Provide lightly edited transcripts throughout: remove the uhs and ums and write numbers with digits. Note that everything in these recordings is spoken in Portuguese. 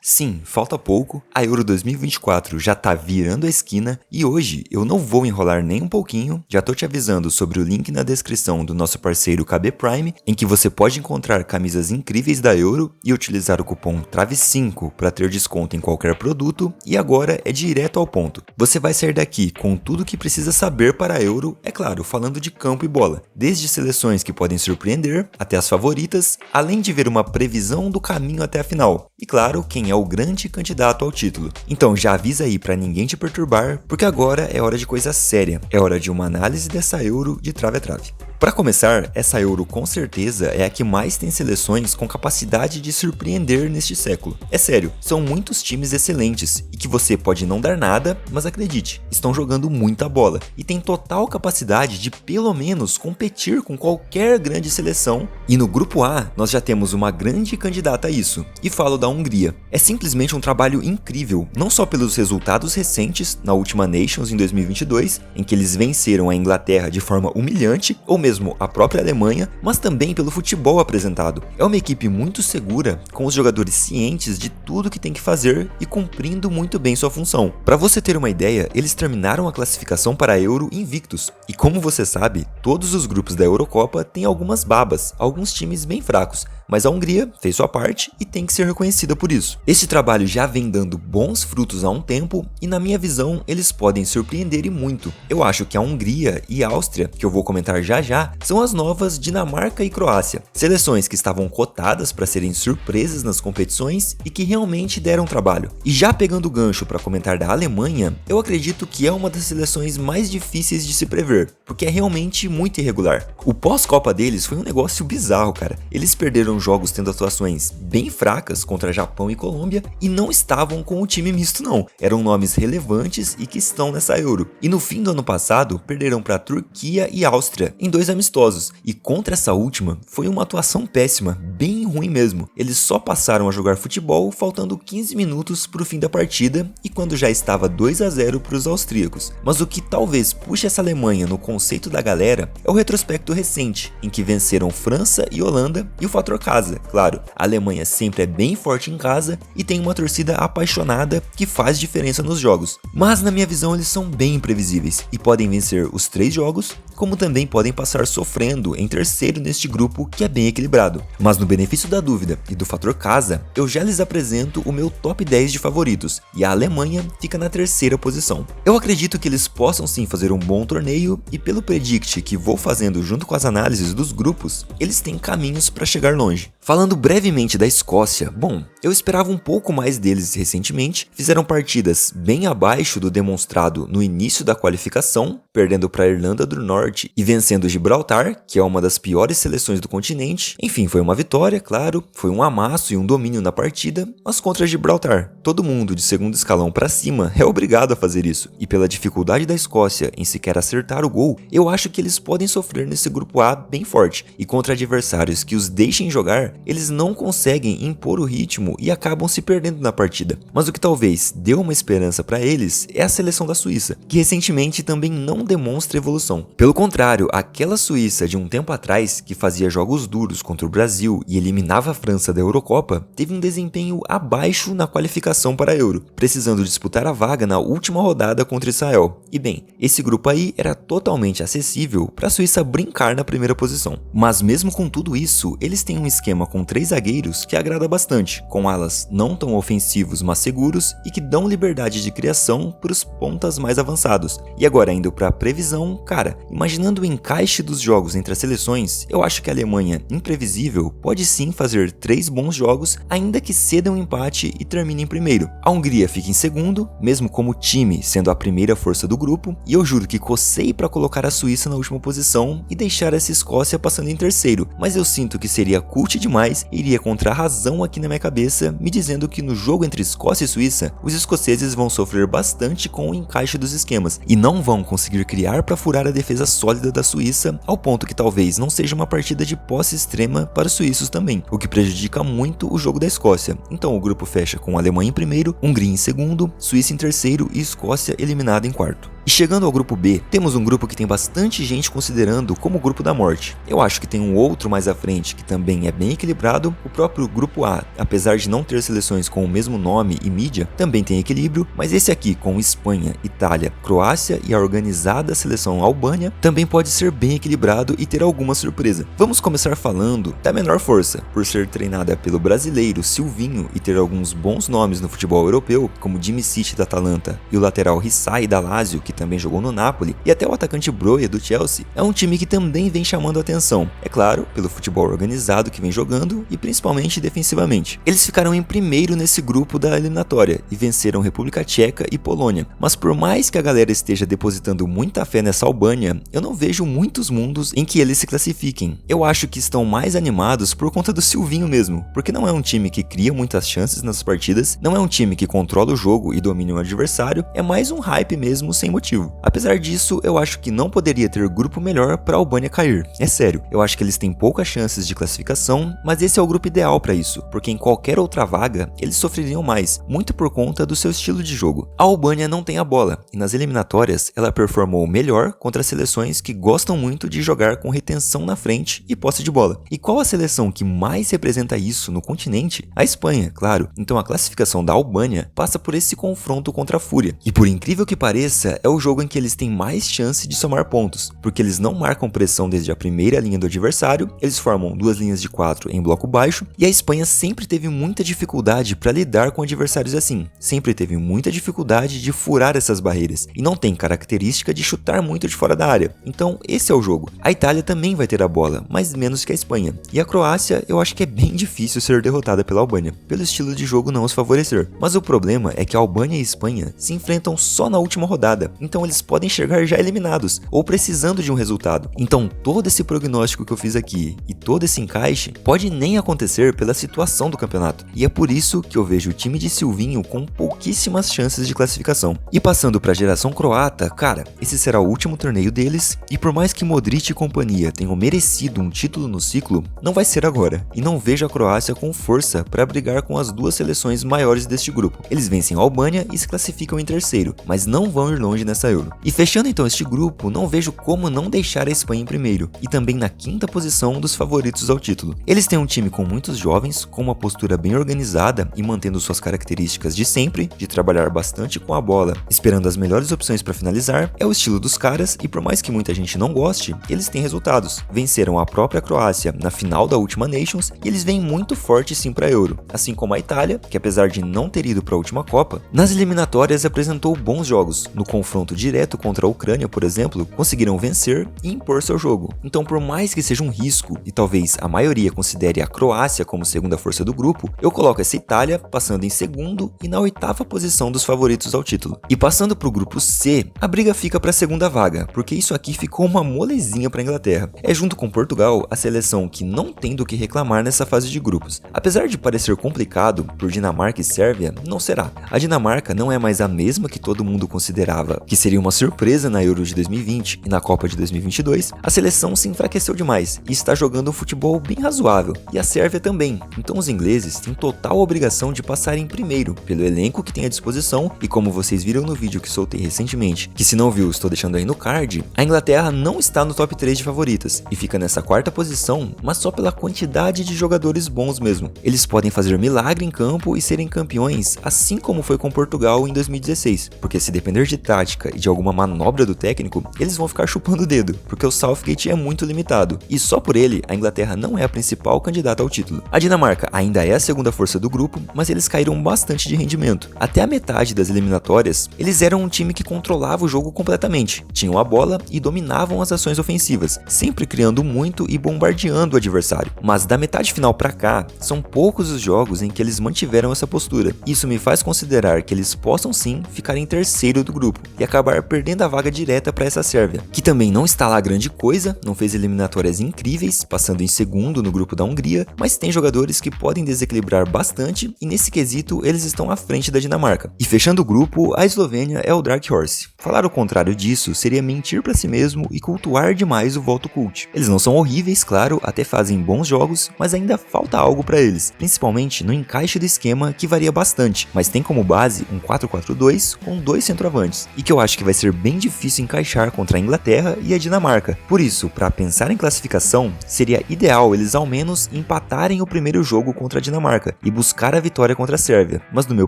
Sim, falta pouco, a Euro 2024 já tá virando a esquina e hoje eu não vou enrolar nem um pouquinho, já tô te avisando sobre o link na descrição do nosso parceiro KB Prime, em que você pode encontrar camisas incríveis da Euro e utilizar o cupom TRAVE5 para ter desconto em qualquer produto e agora é direto ao ponto. Você vai sair daqui com tudo o que precisa saber para a Euro, é claro, falando de campo e bola, desde seleções que podem surpreender até as favoritas, além de ver uma previsão do caminho até a final. E claro, quem é o grande candidato ao título. Então já avisa aí pra ninguém te perturbar, porque agora é hora de coisa séria. É hora de uma análise dessa Euro de trave a trave. Para começar, essa Euro com certeza é a que mais tem seleções com capacidade de surpreender neste século. É sério, são muitos times excelentes e que você pode não dar nada, mas acredite, estão jogando muita bola e tem total capacidade de pelo menos competir com qualquer grande seleção. E no grupo A, nós já temos uma grande candidata a isso, e falo da Hungria. É simplesmente um trabalho incrível, não só pelos resultados recentes na última Nations em 2022, em que eles venceram a Inglaterra de forma humilhante, ou mesmo a própria Alemanha, mas também pelo futebol apresentado. É uma equipe muito segura, com os jogadores cientes de tudo que tem que fazer e cumprindo muito bem sua função. Para você ter uma ideia, eles terminaram a classificação para a Euro invictos. E como você sabe, todos os grupos da Eurocopa têm algumas babas, alguns times bem fracos, mas a Hungria fez sua parte e tem que ser reconhecida por isso. Esse trabalho já vem dando bons frutos há um tempo e na minha visão eles podem surpreender e muito. Eu acho que a Hungria e a Áustria, que eu vou comentar já já, são as novas Dinamarca e Croácia, seleções que estavam cotadas para serem surpresas nas competições e que realmente deram trabalho. E já pegando o gancho para comentar da Alemanha, eu acredito que é uma das seleções mais difíceis de se prever, porque é realmente muito irregular. O pós-Copa deles foi um negócio bizarro, cara. Eles perderam jogos tendo atuações bem fracas contra Japão e Colômbia e não estavam com o time misto não, eram nomes relevantes e que estão nessa Euro. E no fim do ano passado perderam para Turquia e Áustria em 2 amistosos e contra essa última foi uma atuação péssima, bem ruim mesmo. Eles só passaram a jogar futebol faltando 15 minutos para o fim da partida e quando já estava 2-0 para os austríacos. Mas o que talvez puxe essa Alemanha no conceito da galera é o retrospecto recente, em que venceram França e Holanda e o fator casa, claro. A Alemanha sempre é bem forte em casa e tem uma torcida apaixonada que faz diferença nos jogos. Mas na minha visão eles são bem imprevisíveis e podem vencer os 3 jogos, como também podem passar sofrendo em terceiro neste grupo que é bem equilibrado. Mas no benefício da dúvida e do fator casa, eu já lhes apresento o meu top 10 de favoritos e a Alemanha fica na terceira posição. Eu acredito que eles possam sim fazer um bom torneio e pelo predict que vou fazendo junto com as análises dos grupos, eles têm caminhos para chegar longe. Falando brevemente da Escócia, bom, eu esperava um pouco mais deles recentemente, fizeram partidas bem abaixo do demonstrado no início da qualificação, perdendo para a Irlanda do Norte e vencendo Gibraltar, que é uma das piores seleções do continente. Enfim, foi uma vitória, claro, foi um amasso e um domínio na partida, mas contra Gibraltar, todo mundo de segundo escalão para cima é obrigado a fazer isso, e pela dificuldade da Escócia em sequer acertar o gol, eu acho que eles podem sofrer nesse grupo A bem forte, e contra adversários que os deixem jogar, eles não conseguem impor o ritmo e acabam se perdendo na partida. Mas o que talvez deu uma esperança para eles é a seleção da Suíça, que recentemente também não demonstra evolução. Pelo contrário, aquela Suíça de um tempo atrás, que fazia jogos duros contra o Brasil e eliminava a França da Eurocopa, teve um desempenho abaixo na qualificação para a Euro, precisando disputar a vaga na última rodada contra Israel. E bem, esse grupo aí era totalmente acessível para a Suíça brincar na primeira posição. Mas mesmo com tudo isso, eles têm um esquema com 3 zagueiros que agrada bastante, com alas não tão ofensivos mas seguros e que dão liberdade de criação para os pontas mais avançados. E agora indo para a previsão, cara, imaginando o encaixe dos jogos entre as seleções, eu acho que a Alemanha, imprevisível, pode sim fazer 3 bons jogos, ainda que ceda um empate e termine em primeiro. A Hungria fica em segundo, mesmo como time sendo a primeira força do grupo, e eu juro que cocei para colocar a Suíça na última posição e deixar essa Escócia passando em terceiro, mas eu sinto que seria cult demais e iria contra a razão aqui na minha cabeça, me dizendo que no jogo entre Escócia e Suíça, os escoceses vão sofrer bastante com o encaixe dos esquemas e não vão conseguir criar para furar a defesa sólida da Suíça, ao ponto que talvez não seja uma partida de posse extrema para os suíços também, o que prejudica muito o jogo da Escócia. Então o grupo fecha com a Alemanha em primeiro, Hungria em segundo, Suíça em terceiro e Escócia eliminada em quarto. E chegando ao grupo B, temos um grupo que tem bastante gente considerando como o grupo da morte. Eu acho que tem um outro mais à frente que também é bem equilibrado equilibrado. O próprio grupo A, apesar de não ter seleções com o mesmo nome e mídia, também tem equilíbrio, mas esse aqui com Espanha, Itália, Croácia e a organizada seleção Albânia também pode ser bem equilibrado e ter alguma surpresa. Vamos começar falando da menor força, por ser treinada pelo brasileiro Silvinho e ter alguns bons nomes no futebol europeu, como Jimmy City da Atalanta e o lateral Rissai da Lazio, que também jogou no Napoli, e até o atacante Broja do Chelsea. É um time que também vem chamando a atenção, é claro, pelo futebol organizado que vem jogando e principalmente defensivamente. Eles ficaram em primeiro nesse grupo da eliminatória e venceram República Tcheca e Polônia, mas por mais que a galera esteja depositando muita fé nessa Albânia, eu não vejo muitos mundos em que eles se classifiquem. Eu acho que estão mais animados por conta do Silvinho mesmo, porque não é um time que cria muitas chances nas partidas, não é um time que controla o jogo e domina o adversário, é mais um hype mesmo sem motivo. Apesar disso, eu acho que não poderia ter grupo melhor para a Albânia cair. É sério, eu acho que eles têm poucas chances de classificação, mas esse é o grupo ideal para isso, porque em qualquer outra vaga, eles sofreriam mais, muito por conta do seu estilo de jogo. A Albânia não tem a bola, e nas eliminatórias, ela performou melhor contra seleções que gostam muito de jogar com retenção na frente e posse de bola. E qual a seleção que mais representa isso no continente? A Espanha, claro. Então a classificação da Albânia passa por esse confronto contra a Fúria. E por incrível que pareça, é o jogo em que eles têm mais chance de somar pontos, porque eles não marcam pressão desde a primeira linha do adversário, eles formam duas linhas de 4 em bloco baixo, e a Espanha sempre teve muita dificuldade para lidar com adversários assim, sempre teve muita dificuldade de furar essas barreiras, e não tem característica de chutar muito de fora da área. Então esse é o jogo. A Itália também vai ter a bola, mas menos que a Espanha, e a Croácia eu acho que é bem difícil ser derrotada pela Albânia, pelo estilo de jogo não os favorecer. Mas o problema é que a Albânia e a Espanha se enfrentam só na última rodada, então eles podem chegar já eliminados, ou precisando de um resultado. Então todo esse prognóstico que eu fiz aqui, e todo esse encaixe, pode nem acontecer pela situação do campeonato, e é por isso que eu vejo o time de Silvinho com pouquíssimas chances de classificação. E passando para a geração croata, cara, esse será o último torneio deles, e por mais que Modric e companhia tenham merecido um título no ciclo, não vai ser agora, e não vejo a Croácia com força para brigar com as duas seleções maiores deste grupo. Eles vencem a Albânia e se classificam em terceiro, mas não vão ir longe nessa Euro. E fechando então este grupo, não vejo como não deixar a Espanha em primeiro, e também na quinta posição dos favoritos ao título. Eles têm um time com muitos jovens, com uma postura bem organizada e mantendo suas características de sempre, de trabalhar bastante com a bola, esperando as melhores opções para finalizar, é o estilo dos caras, e por mais que muita gente não goste, eles têm resultados. Venceram a própria Croácia na final da última Nations, e eles vêm muito forte sim para a Euro, assim como a Itália, que apesar de não ter ido para a última Copa, nas eliminatórias apresentou bons jogos. No confronto direto contra a Ucrânia, por exemplo, conseguiram vencer e impor seu jogo. Então por mais que seja um risco, e talvez a maioria considere a Croácia como segunda força do grupo, eu coloco essa Itália passando em segundo e na oitava posição dos favoritos ao título. E passando para o grupo C, a briga fica para a segunda vaga, porque isso aqui ficou uma molezinha para a Inglaterra. É junto com Portugal a seleção que não tem do que reclamar nessa fase de grupos. Apesar de parecer complicado por Dinamarca e Sérvia, não será. A Dinamarca não é mais a mesma que todo mundo considerava que seria uma surpresa na Euro de 2020 e na Copa de 2022. A seleção se enfraqueceu demais e está jogando um futebol bem razoável, e a Sérvia também. Então os ingleses têm total obrigação de passar em primeiro, pelo elenco que tem à disposição, e como vocês viram no vídeo que soltei recentemente, que se não viu estou deixando aí no card, a Inglaterra não está no top 3 de favoritas, e fica nessa quarta posição, mas só pela quantidade de jogadores bons mesmo. Eles podem fazer milagre em campo e serem campeões, assim como foi com Portugal em 2016, porque se depender de tática e de alguma manobra do técnico, eles vão ficar chupando o dedo, porque o Southgate é muito limitado, e só por ele, a Inglaterra não é a principal candidata ao título. A Dinamarca ainda é a segunda força do grupo, mas eles caíram bastante de rendimento. Até a metade das eliminatórias, eles eram um time que controlava o jogo completamente, tinham a bola e dominavam as ações ofensivas, sempre criando muito e bombardeando o adversário. Mas da metade final pra cá, são poucos os jogos em que eles mantiveram essa postura. Isso me faz considerar que eles possam sim ficar em terceiro do grupo e acabar perdendo a vaga direta para essa Sérvia, que também não está lá grande coisa, não fez eliminatórias incríveis, passando em segundo no grupo da Hungria, mas tem jogadores que podem desequilibrar bastante, e nesse quesito eles estão à frente da Dinamarca. E fechando o grupo, a Eslovênia é o Dark Horse. Falar o contrário disso seria mentir para si mesmo e cultuar demais o voto cult. Eles não são horríveis, claro, até fazem bons jogos, mas ainda falta algo para eles, principalmente no encaixe do esquema, que varia bastante, mas tem como base um 4-4-2 com dois centroavantes, e que eu acho que vai ser bem difícil encaixar contra a Inglaterra e a Dinamarca. Por isso, para pensar em classificação, seria ideal eles ao menos menos empatarem o primeiro jogo contra a Dinamarca e buscar a vitória contra a Sérvia, mas no meu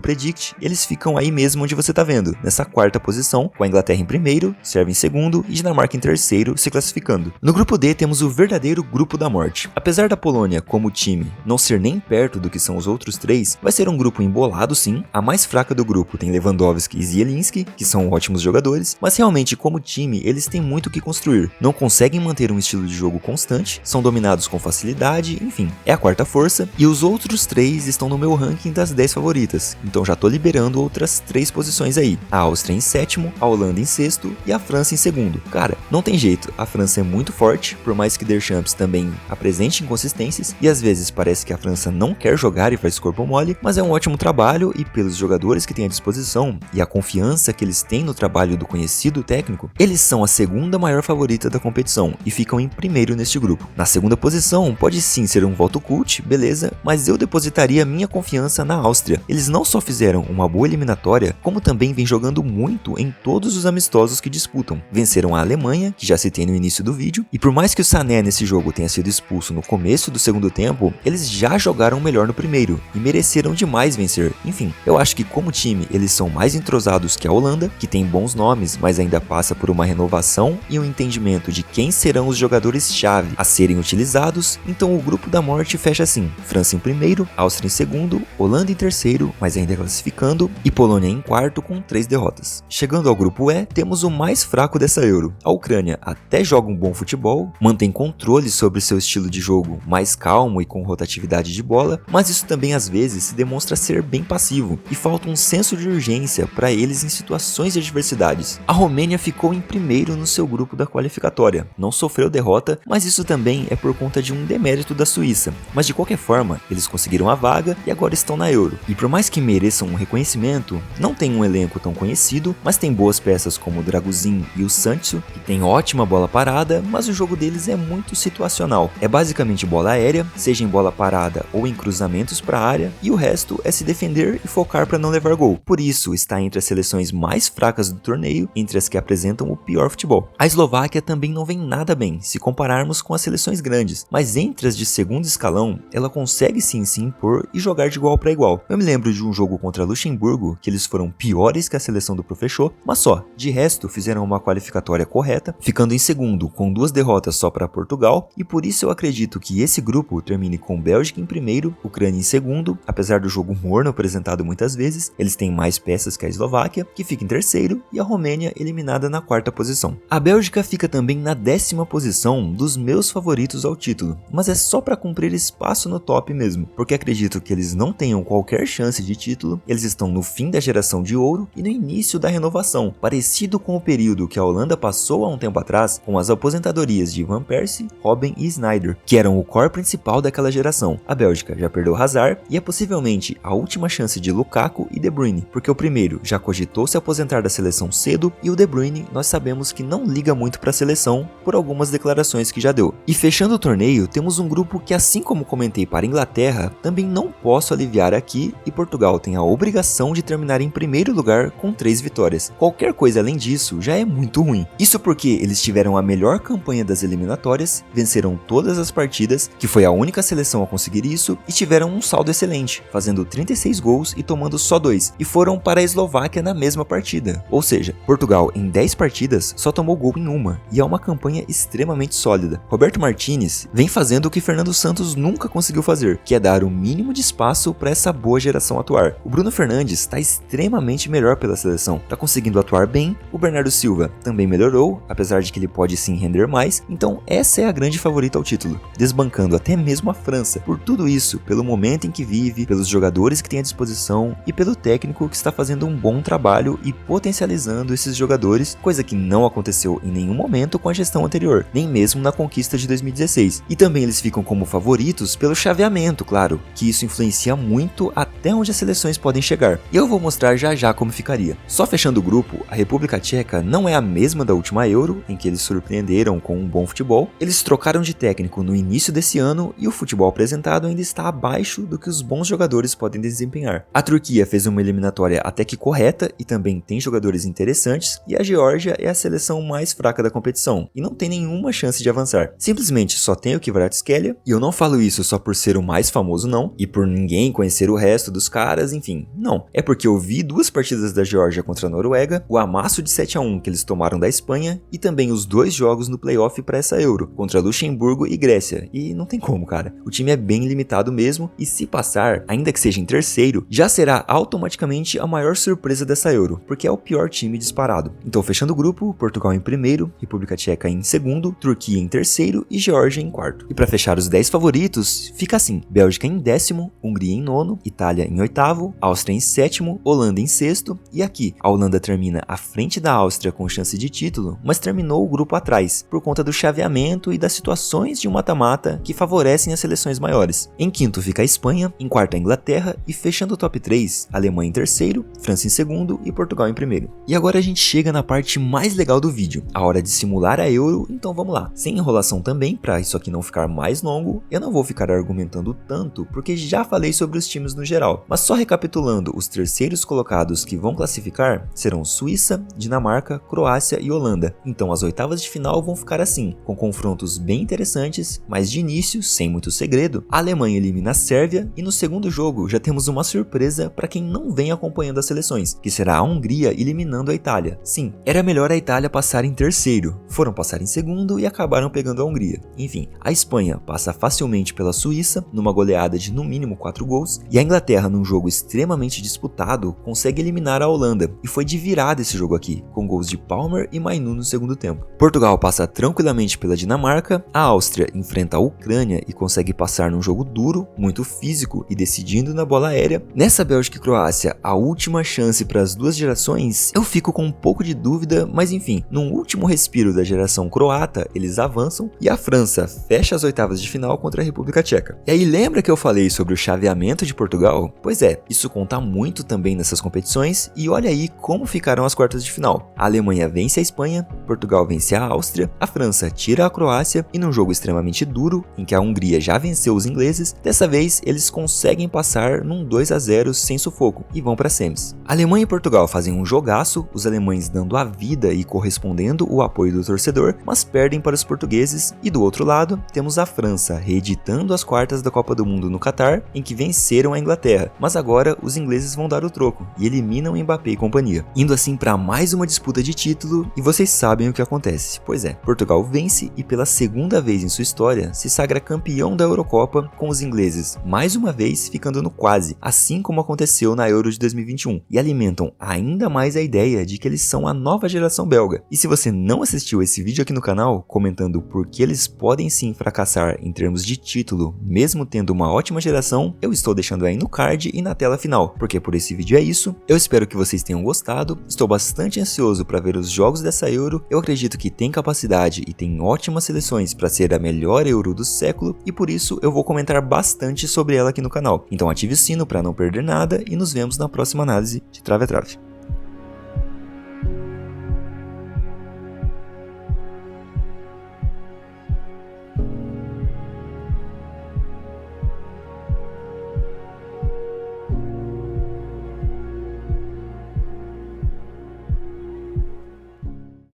predict, eles ficam aí mesmo onde você tá vendo, nessa quarta posição, com a Inglaterra em primeiro, Sérvia em segundo e Dinamarca em terceiro, se classificando. No grupo D temos o verdadeiro grupo da morte. Apesar da Polônia, como time, não ser nem perto do que são os outros três, vai ser um grupo embolado sim. A mais fraca do grupo tem Lewandowski e Zielinski, que são ótimos jogadores, mas realmente como time eles têm muito o que construir. Não conseguem manter um estilo de jogo constante, são dominados com facilidade, enfim, é a quarta força, e os outros três estão no meu ranking das 10 favoritas, então já tô liberando outras 3 posições aí. A Áustria em sétimo, a Holanda em sexto e a França em segundo. Cara, não tem jeito, a França é muito forte, por mais que Deschamps também apresente inconsistências, e às vezes parece que a França não quer jogar e faz corpo mole, mas é um ótimo trabalho e pelos jogadores que tem à disposição e a confiança que eles têm no trabalho do conhecido técnico, eles são a segunda maior favorita da competição e ficam em primeiro neste grupo. Na segunda posição, pode sim ser um voto cult, beleza, mas eu depositaria minha confiança na Áustria. Eles não só fizeram uma boa eliminatória, como também vem jogando muito em todos os amistosos que disputam. Venceram a Alemanha, que já citei no início do vídeo, e por mais que o Sané nesse jogo tenha sido expulso no começo do segundo tempo, eles já jogaram melhor no primeiro e mereceram demais vencer. Enfim, eu acho que como time eles são mais entrosados que a Holanda, que tem bons nomes, mas ainda passa por uma renovação e um entendimento de quem serão os jogadores-chave a serem utilizados, então o grupo da morte fecha assim: França em primeiro, Áustria em segundo, Holanda em terceiro, mas ainda classificando, e Polônia em quarto com 3 derrotas. Chegando ao grupo E, temos o mais fraco dessa Euro. A Ucrânia até joga um bom futebol, mantém controle sobre seu estilo de jogo mais calmo e com rotatividade de bola, mas isso também às vezes se demonstra ser bem passivo, e falta um senso de urgência para eles em situações de adversidades. A Romênia ficou em primeiro no seu grupo da qualificatória, não sofreu derrota, mas isso também é por conta de um demérito da Suíça, mas de qualquer forma, eles conseguiram a vaga e agora estão na Euro. E por mais que mereçam um reconhecimento, não tem um elenco tão conhecido, mas tem boas peças como o Draguzin e o Sancho, que tem ótima bola parada, mas o jogo deles é muito situacional. É basicamente bola aérea, seja em bola parada ou em cruzamentos para a área, e o resto é se defender e focar para não levar gol. Por isso, está entre as seleções mais fracas do torneio, entre as que apresentam o pior futebol. A Eslováquia também não vem nada bem, se compararmos com as seleções grandes, mas entre as de segundo escalão, ela consegue sim se impor e jogar de igual para igual. Eu me lembro de um jogo contra Luxemburgo, que eles foram piores que a seleção do Professor, mas só, de resto fizeram uma qualificatória correta, ficando em segundo com 2 derrotas só para Portugal, e por isso eu acredito que esse grupo termine com Bélgica em primeiro, Ucrânia em segundo, apesar do jogo morno apresentado muitas vezes, eles têm mais peças que a Eslováquia, que fica em terceiro, e a Romênia eliminada na quarta posição. A Bélgica fica também na 10ª posição dos meus favoritos ao título, mas é só para cumprir espaço no top mesmo, porque acredito que eles não tenham qualquer chance de título, eles estão no fim da geração de ouro e no início da renovação, parecido com o período que a Holanda passou há um tempo atrás com as aposentadorias de Van Persie, Robben e Sneijder, que eram o core principal daquela geração. A Bélgica já perdeu Hazard e é possivelmente a última chance de Lukaku e De Bruyne, porque o primeiro já cogitou se aposentar da seleção cedo e o De Bruyne nós sabemos que não liga muito para a seleção por algumas declarações que já deu. E fechando o torneio, temos um grupo que, assim como comentei para a Inglaterra, também não posso aliviar aqui, e Portugal tem a obrigação de terminar em primeiro lugar com 3 vitórias. Qualquer coisa além disso já é muito ruim. Isso porque eles tiveram a melhor campanha das eliminatórias, venceram todas as partidas, que foi a única seleção a conseguir isso, e tiveram um saldo excelente, fazendo 36 gols e tomando só 2, e foram para a Eslováquia na mesma partida. Ou seja, Portugal em 10 partidas só tomou gol em uma, e é uma campanha extremamente sólida. Roberto Martínez vem fazendo o que Fernando Santos nunca conseguiu fazer, que é dar o mínimo de espaço para essa boa geração atuar. O Bruno Fernandes está extremamente melhor pela seleção, está conseguindo atuar bem, o Bernardo Silva também melhorou, apesar de que ele pode sim render mais, então essa é a grande favorita ao título, desbancando até mesmo a França. Por tudo isso, pelo momento em que vive, pelos jogadores que tem à disposição e pelo técnico que está fazendo um bom trabalho e potencializando esses jogadores, coisa que não aconteceu em nenhum momento com a gestão anterior, nem mesmo na conquista de 2016. E também eles ficam como favoritos pelo chaveamento, claro, que isso influencia muito até onde as seleções podem chegar. E eu vou mostrar já já como ficaria. Só fechando o grupo, a República Tcheca não é a mesma da última Euro, em que eles surpreenderam com um bom futebol. Eles trocaram de técnico no início desse ano e o futebol apresentado ainda está abaixo do que os bons jogadores podem desempenhar. A Turquia fez uma eliminatória até que correta e também tem jogadores interessantes, e a Geórgia é a seleção mais fraca da competição e não tem nenhuma chance de avançar. Simplesmente só tem o Kvaratskhelia, Sérvia, e eu não falo isso só por ser o mais famoso não, e por ninguém conhecer o resto dos caras, enfim, não. É porque eu vi 2 partidas da Geórgia contra a Noruega, o amasso de 7-1 que eles tomaram da Espanha, e também os 2 jogos no playoff para essa Euro, contra Luxemburgo e Grécia, e não tem como, cara. O time é bem limitado mesmo, e se passar, ainda que seja em terceiro, já será automaticamente a maior surpresa dessa Euro, porque é o pior time disparado. Então, fechando o grupo, Portugal em primeiro, República Tcheca em segundo, Turquia em terceiro e Geórgia em quarto. E para fechar os 10 favoritos, fica assim: Bélgica em décimo, Hungria em nono, Itália em oitavo, Áustria em sétimo, Holanda em sexto, e aqui a Holanda termina à frente da Áustria com chance de título, mas terminou o grupo atrás, por conta do chaveamento e das situações de um mata-mata que favorecem as seleções maiores. Em quinto fica a Espanha, em quarto a Inglaterra e fechando o top 3, Alemanha em terceiro, França em segundo e Portugal em primeiro. E agora a gente chega na parte mais legal do vídeo, a hora de simular a Euro, então vamos lá. Sem enrolação também, para isso aqui não ficar mais longo, eu não vou ficar argumentando tanto, porque já falei sobre os times no geral, mas só recapitulando, os terceiros colocados que vão classificar serão Suíça, Dinamarca, Croácia e Holanda. Então as oitavas de final vão ficar assim, com confrontos bem interessantes, mas de início, sem muito segredo, a Alemanha elimina a Sérvia e no segundo jogo já temos uma surpresa para quem não vem acompanhando as seleções, que será a Hungria eliminando a Itália. Sim, era melhor a Itália passar em terceiro, foram passar em segundo e acabaram pegando a Hungria. Enfim, a Espanha passa facilmente pela Suíça, numa goleada de no mínimo 4 gols, e a Inglaterra, num jogo extremamente disputado, consegue eliminar a Holanda, e foi de virada esse jogo aqui, com gols de Palmer e Mainu no segundo tempo. Portugal passa tranquilamente pela Dinamarca, a Áustria enfrenta a Ucrânia e consegue passar num jogo duro, muito físico e decidindo na bola aérea. Nessa Bélgica e Croácia, a última chance para as 2 gerações, eu fico com um pouco de dúvida, mas enfim, num último respiro da geração croata, eles avançam e a França fecha as oitavas de final contra a República Tcheca. E aí lembra que eu falei sobre o chaveamento de Portugal? Pois é, isso conta muito também nessas competições e olha aí como ficaram as quartas de final. A Alemanha vence a Espanha, Portugal vence a Áustria, a França tira a Croácia e num jogo extremamente duro, em que a Hungria já venceu os ingleses, dessa vez eles conseguem passar num 2-0 sem sufoco e vão para semis. A Alemanha e Portugal fazem um jogaço, os alemães dando a vida e correspondendo o apoio do torcedor, mas perdem para os portugueses, e do outro lado temos a França reeditando as quartas da Copa do Mundo no Catar, em que venceram a Inglaterra, mas agora os ingleses vão dar o troco e eliminam Mbappé e companhia, indo assim para mais uma disputa de título, e vocês sabem o que acontece. Pois é, Portugal vence e pela segunda vez em sua história se sagra campeão da Eurocopa, com os ingleses mais uma vez ficando no quase, assim como aconteceu na Euro de 2021, e alimentam ainda mais a ideia de que eles são a nova geração belga. E se você não assistiu esse vídeo aqui no canal, comentando por que eles podem sim fracassar em termos de título, mesmo tendo uma ótima geração, eu estou deixando aí no card e na tela final, porque por esse vídeo é isso. Eu espero que vocês tenham gostado, estou bastante ansioso para ver os jogos dessa Euro, eu acredito que tem capacidade e tem ótimas seleções para ser a melhor Euro do século, e por isso eu vou comentar bastante sobre ela aqui no canal. Então ative o sino para não perder nada e nos vemos na próxima análise de Trave a Trave.